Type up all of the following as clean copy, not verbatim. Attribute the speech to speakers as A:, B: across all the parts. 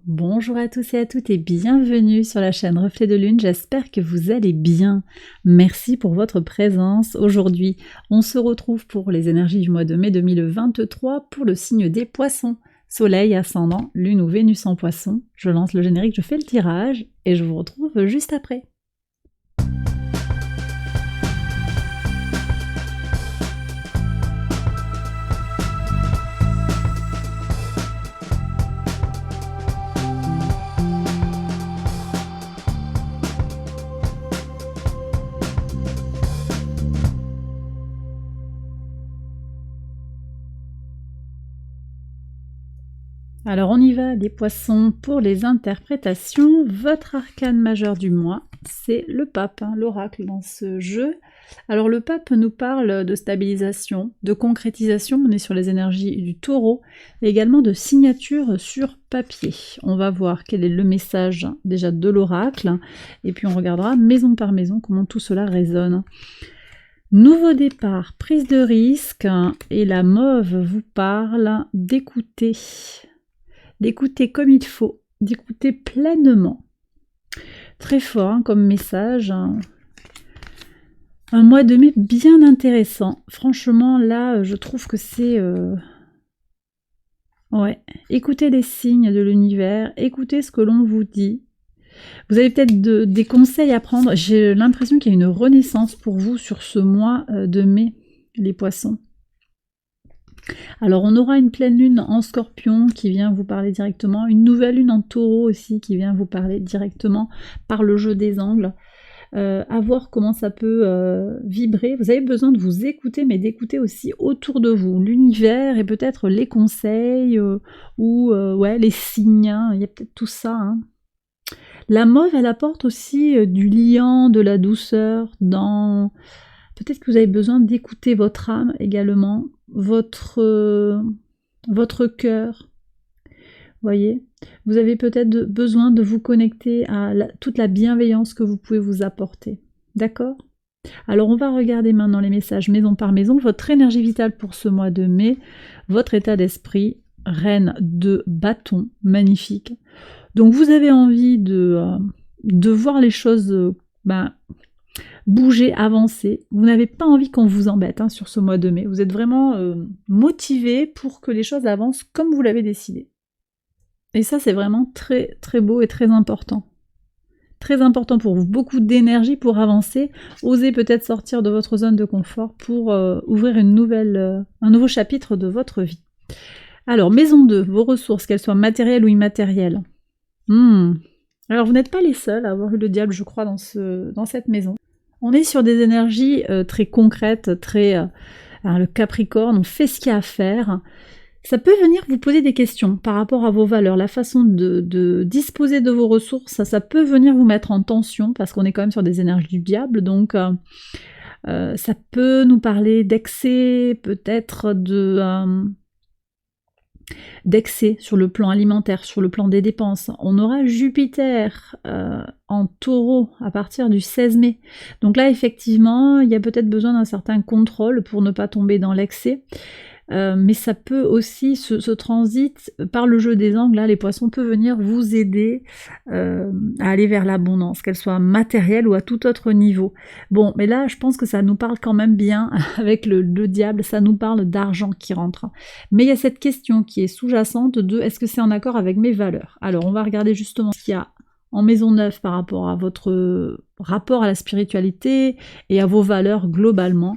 A: Bonjour à tous et à toutes et bienvenue sur la chaîne Reflet de Lune, j'espère que vous allez bien. Merci pour votre présence. Aujourd'hui, on se retrouve pour les énergies du mois de mai 2023 pour le signe des poissons. Soleil, ascendant, lune ou Vénus en poisson. Je lance le générique, je fais le tirage et je vous retrouve juste après. Alors on y va les poissons pour les interprétations. Votre arcane majeur du mois, c'est le pape, l'oracle dans ce jeu. Alors le pape nous parle de stabilisation, de concrétisation, on est sur les énergies du taureau, et également de signature sur papier. On va voir quel est le message déjà de l'oracle, et puis on regardera maison par maison comment tout cela résonne. Nouveau départ, prise de risque, et la mauve vous parle d'écouter. D'écouter comme il faut, d'écouter pleinement. Très fort comme message. Un mois de mai bien intéressant. Franchement, là, je trouve que c'est... Ouais, écoutez les signes de l'univers, écoutez ce que l'on vous dit. Vous avez peut-être des conseils à prendre. J'ai l'impression qu'il y a une renaissance pour vous sur ce mois de mai, les poissons. Alors on aura une pleine lune en Scorpion qui vient vous parler directement, une nouvelle lune en Taureau aussi qui vient vous parler directement par le jeu des angles. À voir comment ça peut vibrer. Vous avez besoin de vous écouter, mais d'écouter aussi autour de vous l'univers et peut-être les conseils ou ouais, les signes. Il y a peut-être tout ça. La mauve, elle apporte aussi du liant, de la douceur dans... Peut-être que vous avez besoin d'écouter votre âme également, votre cœur. Voyez, vous avez peut-être besoin de vous connecter à toute la bienveillance que vous pouvez vous apporter. D'accord ? Alors on va regarder maintenant les messages maison par maison. Votre énergie vitale pour ce mois de mai, votre état d'esprit, reine de bâton, magnifique. Donc vous avez envie de voir les choses... bouger, avancer. Vous n'avez pas envie qu'on vous embête sur ce mois de mai. Vous êtes vraiment motivé pour que les choses avancent comme vous l'avez décidé. Et ça, c'est vraiment très très beau et très important. Très important pour vous. Beaucoup d'énergie pour avancer. Osez peut-être sortir de votre zone de confort pour ouvrir un nouveau chapitre de votre vie. Alors, maison 2, vos ressources, qu'elles soient matérielles ou immatérielles. Alors, vous n'êtes pas les seuls à avoir eu le diable, je crois, dans cette maison. On est sur des énergies très concrètes, très... le Capricorne, on fait ce qu'il y a à faire. Ça peut venir vous poser des questions par rapport à vos valeurs, la façon de disposer de vos ressources, ça peut venir vous mettre en tension, parce qu'on est quand même sur des énergies du diable, donc ça peut nous parler d'excès, peut-être d'excès sur le plan alimentaire, sur le plan des dépenses. On aura Jupiter en Taureau à partir du 16 mai. Donc là, effectivement, il y a peut-être besoin d'un certain contrôle pour ne pas tomber dans l'excès. Mais ça peut aussi, ce transit, par le jeu des angles, là, les poissons peuvent venir vous aider à aller vers l'abondance, qu'elle soit matérielle ou à tout autre niveau. Bon, mais là, je pense que ça nous parle quand même bien, avec le diable, ça nous parle d'argent qui rentre. Mais il y a cette question qui est sous-jacente de est-ce que c'est en accord avec mes valeurs? Alors, on va regarder justement ce qu'il y a en maison 9 par rapport à votre rapport à la spiritualité et à vos valeurs globalement.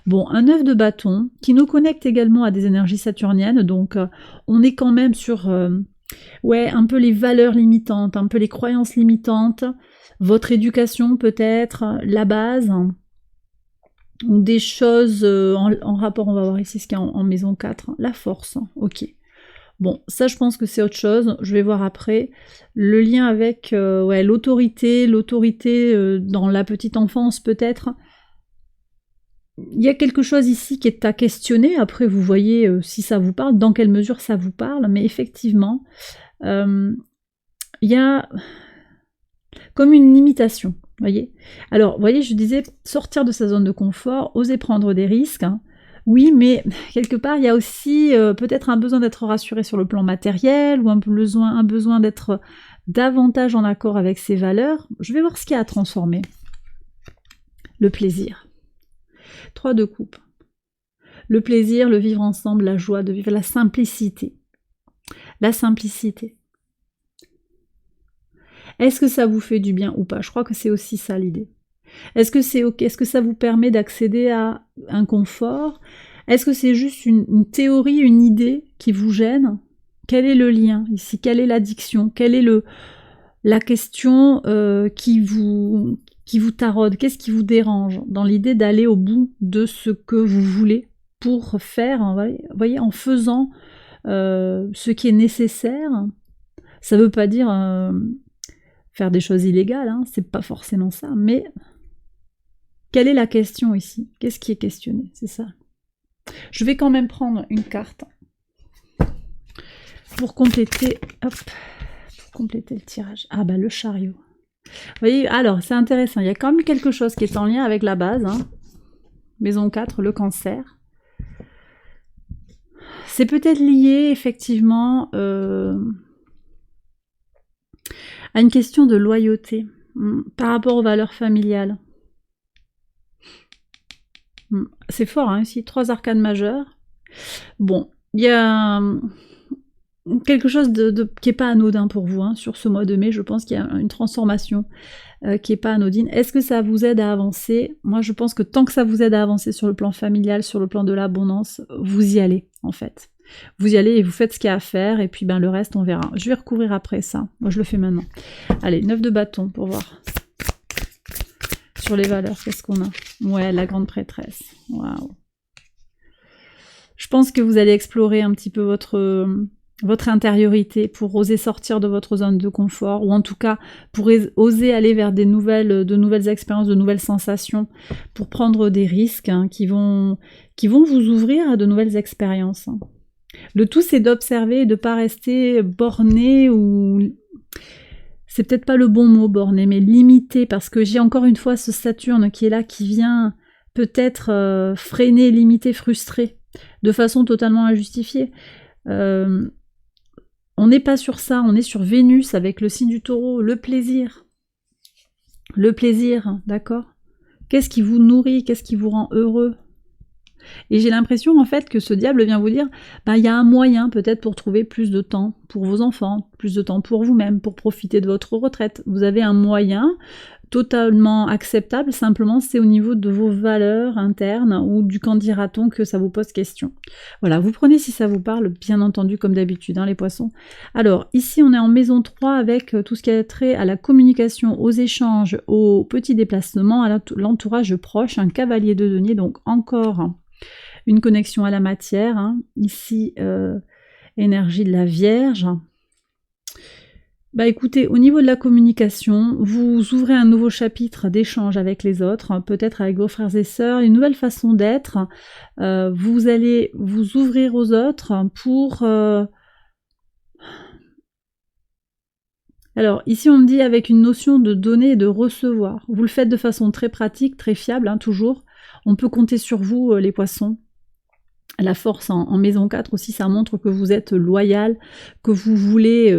A: Bon, un 9 de bâton qui nous connecte également à des énergies saturniennes, donc on est quand même sur ouais, un peu les valeurs limitantes, un peu les croyances limitantes, votre éducation peut-être, la base, ou des choses en rapport, on va voir ici ce qu'il y a en maison 4, la force, ok. Bon, ça je pense que c'est autre chose, je vais voir après. Le lien avec ouais, l'autorité dans la petite enfance peut-être. Il y a quelque chose ici qui est à questionner, après vous voyez si ça vous parle, dans quelle mesure ça vous parle, mais effectivement, il y a comme une limitation, voyez. Alors, vous voyez, je disais, sortir de sa zone de confort, oser prendre des risques, Oui, mais quelque part, il y a aussi peut-être un besoin d'être rassuré sur le plan matériel ou un besoin d'être davantage en accord avec ses valeurs. Je vais voir ce qu'il y a à transformer. Le plaisir. 3 de coupe. Le plaisir, le vivre ensemble, la joie de vivre, la simplicité. La simplicité. Est-ce que ça vous fait du bien ou pas? Je crois que c'est aussi ça l'idée. Est-ce que c'est ok? Est-ce que ça vous permet d'accéder à un confort? Est-ce que c'est juste une théorie, une idée qui vous gêne? Quel est le lien ici? Quelle est l'addiction? Quelle est la question qui vous taraude? Qu'est-ce qui vous dérange dans l'idée d'aller au bout de ce que vous voulez pour faire, vous voyez, en faisant ce qui est nécessaire? Ça ne veut pas dire faire des choses illégales, hein, c'est pas forcément ça, mais quelle est la question ici? Qu'est-ce qui est questionné? C'est ça. Je vais quand même prendre une carte pour compléter, le tirage. Ah bah le chariot. Vous voyez, alors c'est intéressant, il y a quand même quelque chose qui est en lien avec la base, hein. Maison 4, le cancer. C'est peut-être lié effectivement à une question de loyauté par rapport aux valeurs familiales. C'est fort, hein, ici, 3 arcanes majeures. Bon, il y a quelque chose qui n'est pas anodin pour vous, hein, sur ce mois de mai. Je pense qu'il y a une transformation qui n'est pas anodine. Est-ce que ça vous aide à avancer? Moi, je pense que tant que ça vous aide à avancer sur le plan familial, sur le plan de l'abondance, vous y allez, en fait. Vous y allez et vous faites ce qu'il y a à faire, et puis ben, le reste, on verra. Je vais recouvrir après ça. Moi, je le fais maintenant. Allez, 9 de bâton pour voir. Sur les valeurs, qu'est-ce qu'on a? Ouais, la grande prêtresse. Waouh. Je pense que vous allez explorer un petit peu votre intériorité pour oser sortir de votre zone de confort, ou en tout cas pour oser aller vers de nouvelles expériences, de nouvelles sensations, pour prendre des risques hein, qui vont vous ouvrir à de nouvelles expériences. Le tout, c'est d'observer et de ne pas rester borné ou... C'est peut-être pas le bon mot borné, mais limité, parce que j'ai encore une fois ce Saturne qui est là, qui vient peut-être freiner, limiter, frustrer, de façon totalement injustifiée. On n'est pas sur ça, on est sur Vénus avec le signe du Taureau, le plaisir. Le plaisir, d'accord? Qu'est-ce qui vous nourrit? Qu'est-ce qui vous rend heureux? Et j'ai l'impression en fait que ce diable vient vous dire, il y a un moyen peut-être pour trouver plus de temps pour vos enfants, plus de temps pour vous-même, pour profiter de votre retraite. Vous avez un moyen totalement acceptable, simplement c'est au niveau de vos valeurs internes ou du quand dira-t-on que ça vous pose question. Voilà, vous prenez si ça vous parle, bien entendu comme d'habitude, hein, les poissons. Alors ici on est en maison 3 avec tout ce qui a trait à la communication, aux échanges, aux petits déplacements, à l'entourage proche, un cavalier de denier, donc encore une connexion à la matière, hein. Ici énergie de la Vierge. Bah écoutez, au niveau de la communication, vous ouvrez un nouveau chapitre d'échange avec les autres, hein, peut-être avec vos frères et sœurs, une nouvelle façon d'être. Vous allez vous ouvrir aux autres pour... Alors ici on me dit avec une notion de donner et de recevoir. Vous le faites de façon très pratique, très fiable, hein, toujours. On peut compter sur vous les poissons. La force en maison 4 aussi, ça montre que vous êtes loyal, que vous voulez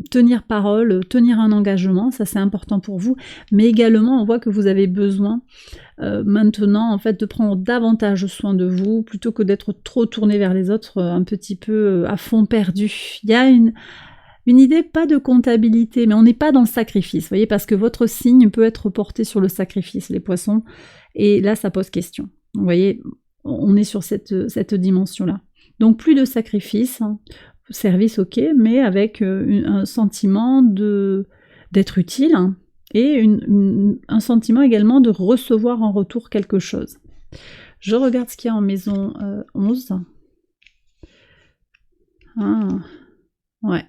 A: tenir parole, tenir un engagement, ça c'est important pour vous, mais également on voit que vous avez besoin maintenant en fait de prendre davantage soin de vous, plutôt que d'être trop tourné vers les autres, un petit peu à fond perdu. Il y a une idée, pas de comptabilité, mais on n'est pas dans le sacrifice, vous voyez, parce que votre signe peut être porté sur le sacrifice, les poissons, et là ça pose question, vous voyez. On est sur cette dimension-là. Donc plus de sacrifice, hein, service ok, mais avec un sentiment d'être utile, hein, et un sentiment également de recevoir en retour quelque chose. Je regarde ce qu'il y a en maison 11. Ah, ouais.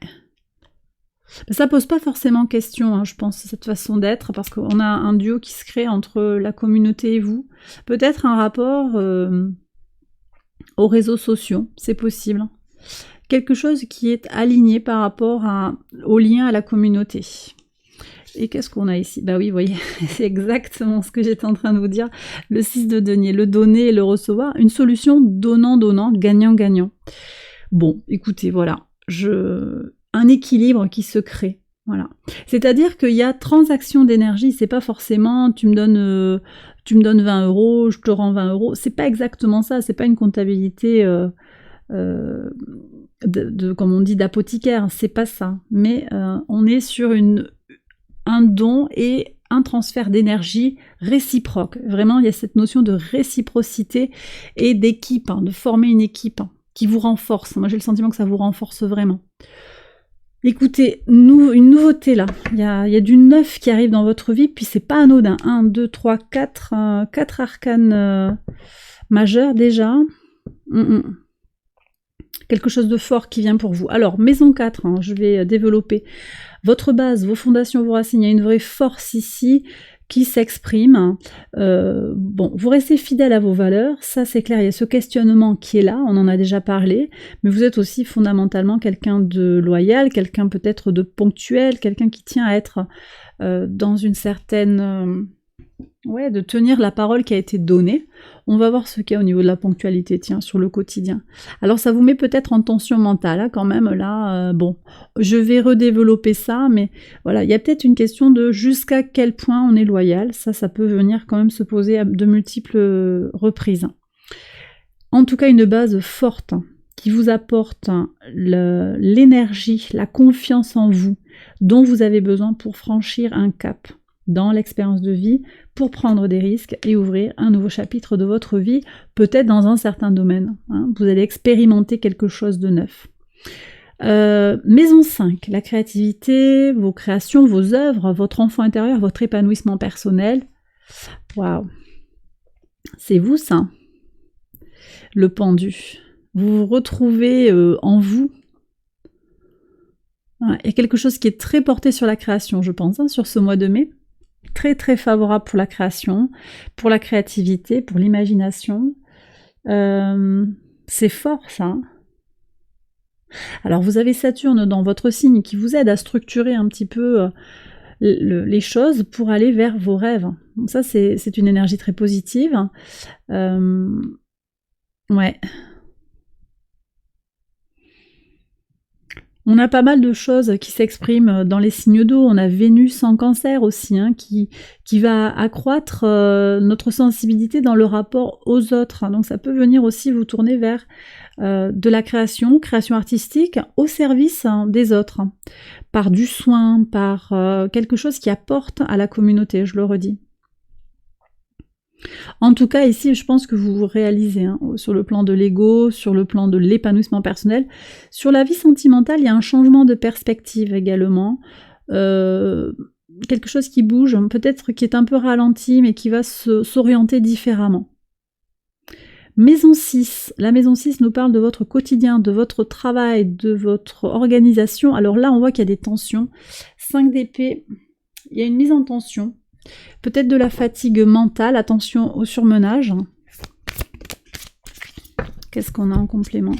A: Ça pose pas forcément question, hein, je pense, cette façon d'être, parce qu'on a un duo qui se crée entre la communauté et vous. Peut-être un rapport aux réseaux sociaux, c'est possible. Quelque chose qui est aligné par rapport au lien à la communauté. Et qu'est-ce qu'on a ici? Bah oui, vous voyez, c'est exactement ce que j'étais en train de vous dire. Le 6 de denier, le donner et le recevoir. Une solution donnant-donnant, gagnant-gagnant. Bon, écoutez, voilà. Un équilibre qui se crée. Voilà. C'est-à-dire qu'il y a transaction d'énergie, c'est pas forcément tu me donnes 20 euros, je te rends 20 euros. C'est pas exactement ça, c'est pas une comptabilité comme on dit, d'apothicaire, c'est pas ça. Mais on est sur un don et un transfert d'énergie réciproque. Vraiment, il y a cette notion de réciprocité et d'équipe, de former une équipe qui vous renforce. Moi, j'ai le sentiment que ça vous renforce vraiment. Écoutez, une nouveauté là, il y a du neuf qui arrive dans votre vie, puis c'est pas anodin. 1, 2, 3, 4 arcanes majeurs déjà. Quelque chose de fort qui vient pour vous. Alors, maison 4, je vais développer votre base, vos fondations, vos racines. Il y a une vraie force ici qui s'exprime. Bon, vous restez fidèle à vos valeurs, ça c'est clair, il y a ce questionnement qui est là, on en a déjà parlé, mais vous êtes aussi fondamentalement quelqu'un de loyal, quelqu'un peut-être de ponctuel, quelqu'un qui tient à être dans une certaine... de tenir la parole qui a été donnée. On va voir ce qu'il y a au niveau de la ponctualité, tiens, sur le quotidien. Alors ça vous met peut-être en tension mentale, quand même, là, bon, je vais redévelopper ça, mais voilà, il y a peut-être une question de jusqu'à quel point on est loyal, ça peut venir quand même se poser à de multiples reprises. En tout cas, une base forte, qui vous apporte l'énergie, la confiance en vous, dont vous avez besoin pour franchir un cap dans l'expérience de vie, pour prendre des risques et ouvrir un nouveau chapitre de votre vie, peut-être dans un certain domaine. Vous allez expérimenter quelque chose de neuf. Maison 5, la créativité, vos créations, vos œuvres, votre enfant intérieur, votre épanouissement personnel. Waouh! C'est vous ça, le pendu. Vous vous retrouvez en vous. Il y a quelque chose qui est très porté sur la création, je pense, sur ce mois de mai. Très très favorable pour la création, pour la créativité, pour l'imagination. C'est fort ça. Alors vous avez Saturne dans votre signe qui vous aide à structurer un petit peu les choses pour aller vers vos rêves. Donc ça c'est une énergie très positive. Ouais. On a pas mal de choses qui s'expriment dans les signes d'eau. On a Vénus en Cancer aussi, qui va accroître notre sensibilité dans le rapport aux autres. Donc ça peut venir aussi vous tourner vers de la création artistique au service des autres, par du soin, par quelque chose qui apporte à la communauté, je le redis. En tout cas, ici, je pense que vous vous réalisez sur le plan de l'ego, sur le plan de l'épanouissement personnel. Sur la vie sentimentale, il y a un changement de perspective également. Quelque chose qui bouge, peut-être qui est un peu ralenti, mais qui va s'orienter différemment. Maison 6. La maison 6 nous parle de votre quotidien, de votre travail, de votre organisation. Alors là, on voit qu'il y a des tensions. 5 d'épée, il y a une mise en tension. Peut-être de la fatigue mentale, attention au surmenage. Qu'est-ce qu'on a en complément?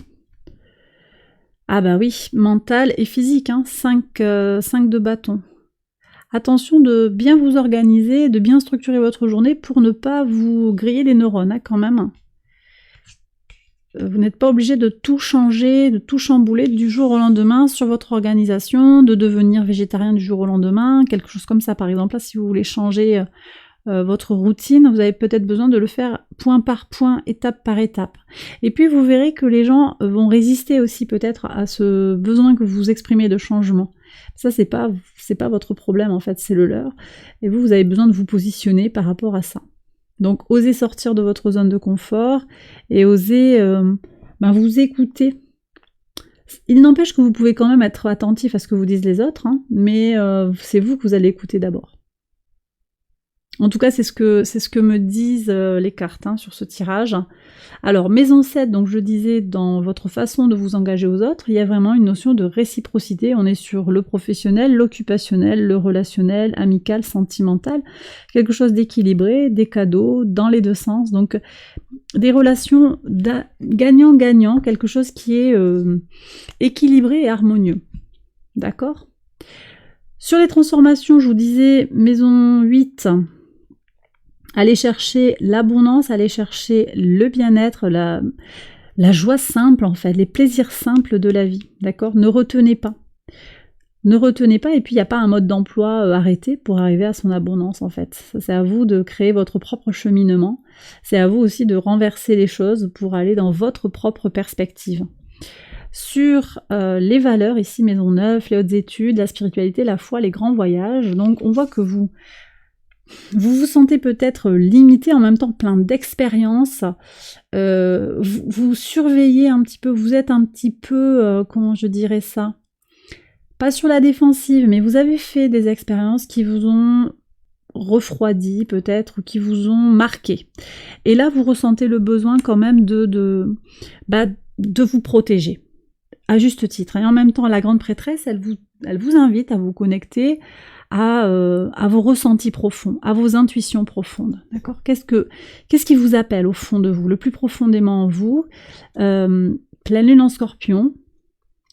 A: Ah bah oui, mental et physique, 5 de bâton. Attention de bien vous organiser, de bien structurer votre journée pour ne pas vous griller les neurones, quand même. Vous n'êtes pas obligé de tout changer, de tout chambouler du jour au lendemain sur votre organisation, de devenir végétarien du jour au lendemain, quelque chose comme ça par exemple. Là, si vous voulez changer votre routine, vous avez peut-être besoin de le faire point par point, étape par étape. Et puis vous verrez que les gens vont résister aussi peut-être à ce besoin que vous exprimez de changement. Ça, c'est pas votre problème en fait, c'est le leur. Et vous avez besoin de vous positionner par rapport à ça. Donc, osez sortir de votre zone de confort et osez vous écouter. Il n'empêche que vous pouvez quand même être attentif à ce que vous disent les autres, mais c'est vous que vous allez écouter d'abord. En tout cas, c'est ce que me disent les cartes sur ce tirage. Alors, maison 7, donc je disais, dans votre façon de vous engager aux autres, il y a vraiment une notion de réciprocité. On est sur le professionnel, l'occupationnel, le relationnel, amical, sentimental. Quelque chose d'équilibré, des cadeaux, dans les deux sens. Donc, des relations gagnant-gagnant, quelque chose qui est équilibré et harmonieux. D'accord ? Sur les transformations, je vous disais, maison 8, allez chercher l'abondance, allez chercher le bien-être, la joie simple en fait, les plaisirs simples de la vie, d'accord? Ne retenez pas. Ne retenez pas, et puis il n'y a pas un mode d'emploi arrêté pour arriver à son abondance en fait. C'est à vous de créer votre propre cheminement, c'est à vous aussi de renverser les choses pour aller dans votre propre perspective. Sur les valeurs, ici maison 9, les hautes études, la spiritualité, la foi, les grands voyages, donc on voit que vous vous sentez peut-être limité, en même temps plein d'expériences, vous surveillez un petit peu, vous êtes un petit peu, comment je dirais ça, pas sur la défensive, mais vous avez fait des expériences qui vous ont refroidi peut-être, ou qui vous ont marqué. Et là, vous ressentez le besoin quand même de vous protéger, à juste titre. Et en même temps, la grande prêtresse, elle vous invite à vous connecter à vos ressentis profonds, à vos intuitions profondes. D'accord ? Qu'est-ce qui vous appelle au fond de vous, le plus profondément en vous? Pleine lune en Scorpion,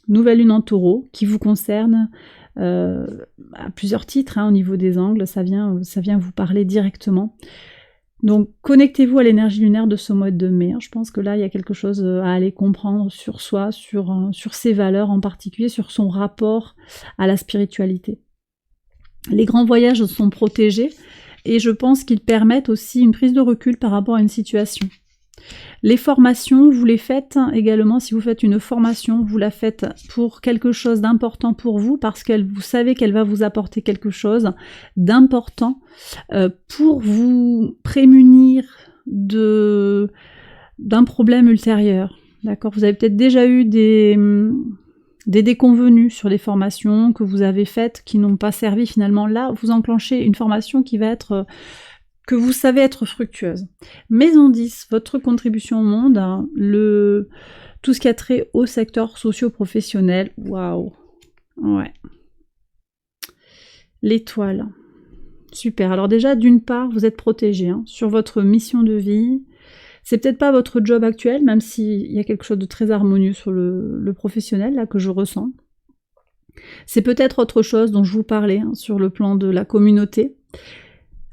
A: nouvelle lune en Taureau, qui vous concerne à plusieurs titres, au niveau des angles, ça vient vous parler directement. Donc connectez-vous à l'énergie lunaire de ce mois de mai. Je pense que là, il y a quelque chose à aller comprendre sur soi, sur ses valeurs en particulier, sur son rapport à la spiritualité. Les grands voyages sont protégés et je pense qu'ils permettent aussi une prise de recul par rapport à une situation. Les formations, vous les faites également, si vous faites une formation, vous la faites pour quelque chose d'important pour vous, parce que vous savez qu'elle va vous apporter quelque chose d'important pour vous prémunir d'un problème ultérieur. D'accord ? Vous avez peut-être déjà eu des déconvenus sur les formations que vous avez faites qui n'ont pas servi finalement. Là, vous enclenchez une formation qui va être que vous savez être fructueuse. Maison 10, votre contribution au monde, tout ce qui a trait au secteur socio-professionnel, waouh, ouais. L'étoile, super. Alors déjà, d'une part, vous êtes protégé sur votre mission de vie. C'est peut-être pas votre job actuel, même s'il y a quelque chose de très harmonieux sur le professionnel, là, que je ressens. C'est peut-être autre chose dont je vous parlais, sur le plan de la communauté.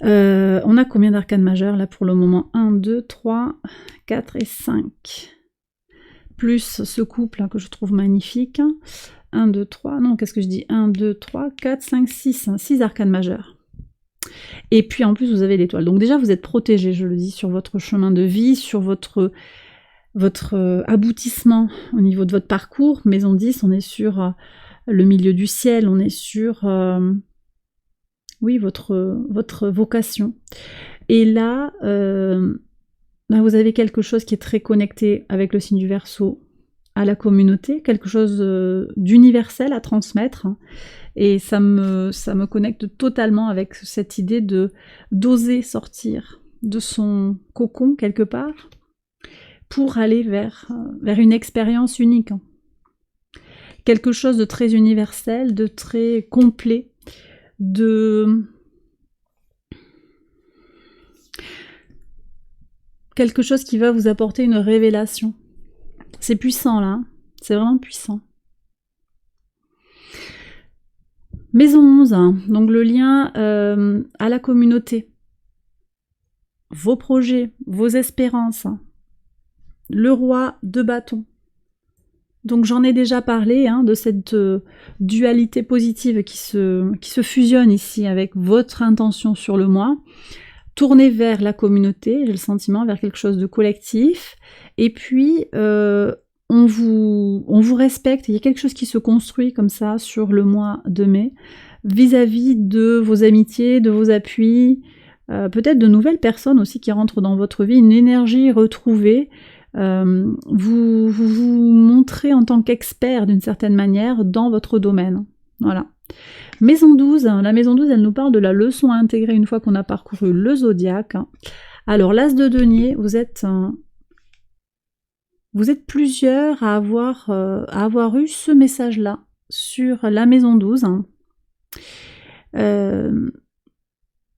A: On a combien d'arcanes majeures là pour le moment? 1, 2, 3, 4 et 5. Plus ce couple que je trouve magnifique. 1, 2, 3, non, qu'est-ce que je dis? 1, 2, 3, 4, 5, 6. 6 arcanes majeures. Et puis en plus vous avez l'étoile. Donc déjà vous êtes protégé, je le dis, sur votre chemin de vie, sur votre aboutissement au niveau de votre parcours. Maison 10, on est sur le milieu du ciel, on est sur... oui, votre vocation. Et là, vous avez quelque chose qui est très connecté avec le signe du Verseau, à la communauté, quelque chose d'universel à transmettre. Et ça me connecte totalement avec cette idée d'oser sortir de son cocon quelque part pour aller vers une expérience unique. Quelque chose de très universel, de très complet, de quelque chose qui va vous apporter une révélation. C'est puissant là, c'est vraiment puissant. Maison 11, donc le lien à la communauté, vos projets, vos espérances, le roi de bâton. Donc j'en ai déjà parlé de cette dualité positive qui se fusionne ici avec votre intention sur le mois. Tournez vers la communauté, j'ai le sentiment, vers quelque chose de collectif. Et puis on vous respecte, il y a quelque chose qui se construit comme ça sur le mois de mai, vis-à-vis de vos amitiés, de vos appuis, peut-être de nouvelles personnes aussi qui rentrent dans votre vie, une énergie retrouvée. Vous montrez en tant qu'expert d'une certaine manière dans votre domaine. Voilà. Maison 12, la maison 12, elle nous parle de la leçon à intégrer une fois qu'on a parcouru le zodiaque. Alors, l'as de denier, vous êtes plusieurs à avoir eu ce message-là sur la maison 12.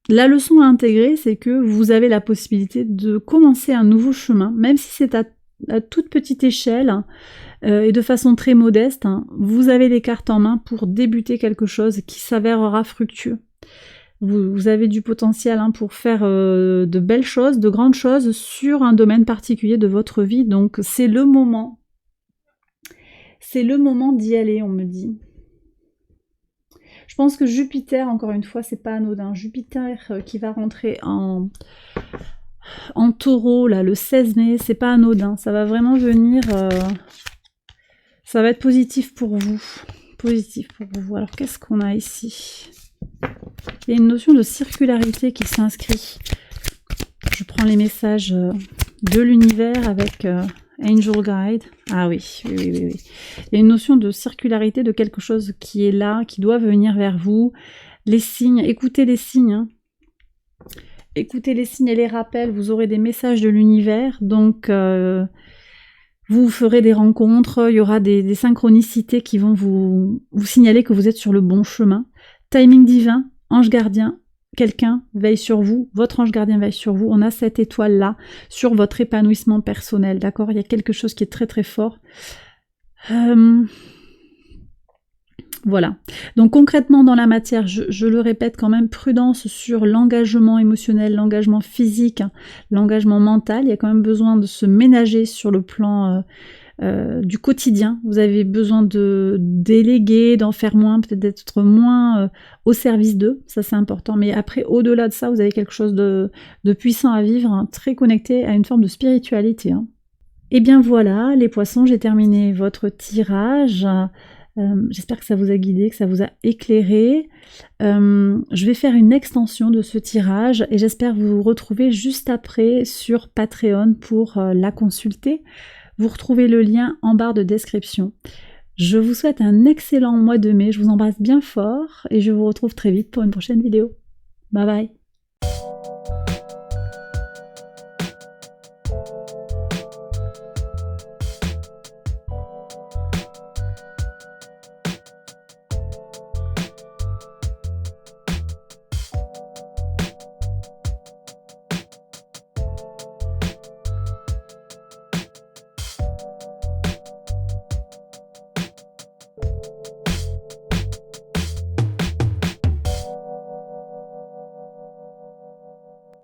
A: La leçon à intégrer, c'est que vous avez la possibilité de commencer un nouveau chemin, même si c'est à toute petite échelle et de façon très modeste, hein, vous avez des cartes en main pour débuter quelque chose qui s'avérera fructueux. Vous avez du potentiel hein, pour faire de belles choses, de grandes choses sur un domaine particulier de votre vie. Donc c'est le moment. C'est le moment d'y aller, on me dit. Je pense que Jupiter, encore une fois, c'est pas anodin. Jupiter qui va rentrer en taureau, là, le 16 mai, c'est pas anodin. Ça va vraiment venir... ça va être positif pour vous. Positif pour vous. Alors, qu'est-ce qu'on a ici ? Il y a une notion de circularité qui s'inscrit. Je prends les messages de l'univers avec Angel Guide. Ah oui. Il y a une notion de circularité de quelque chose qui est là, qui doit venir vers vous. Les signes, écoutez les signes. Hein. Écoutez les signes et les rappels, vous aurez des messages de l'univers. Donc, vous ferez des rencontres, il y aura des synchronicités qui vont vous signaler que vous êtes sur le bon chemin. Timing divin, ange gardien, quelqu'un veille sur vous, votre ange gardien veille sur vous, on a cette étoile-là sur votre épanouissement personnel, d'accord ? Il y a quelque chose qui est très très fort. Voilà. Donc concrètement dans la matière, je le répète quand même, prudence sur l'engagement émotionnel, l'engagement physique, hein, l'engagement mental. Il y a quand même besoin de se ménager sur le plan du quotidien. Vous avez besoin de déléguer, d'en faire moins, peut-être d'être moins au service d'eux. Ça c'est important. Mais après, au-delà de ça, vous avez quelque chose de puissant à vivre, hein, très connecté à une forme de spiritualité. Hein. Et bien voilà, les poissons, j'ai terminé votre tirage. J'espère que ça vous a guidé, que ça vous a éclairé. Je vais faire une extension de ce tirage et j'espère vous retrouver juste après sur Patreon pour la consulter. Vous retrouvez le lien en barre de description. Je vous souhaite un excellent mois de mai, je vous embrasse bien fort et je vous retrouve très vite pour une prochaine vidéo. Bye bye.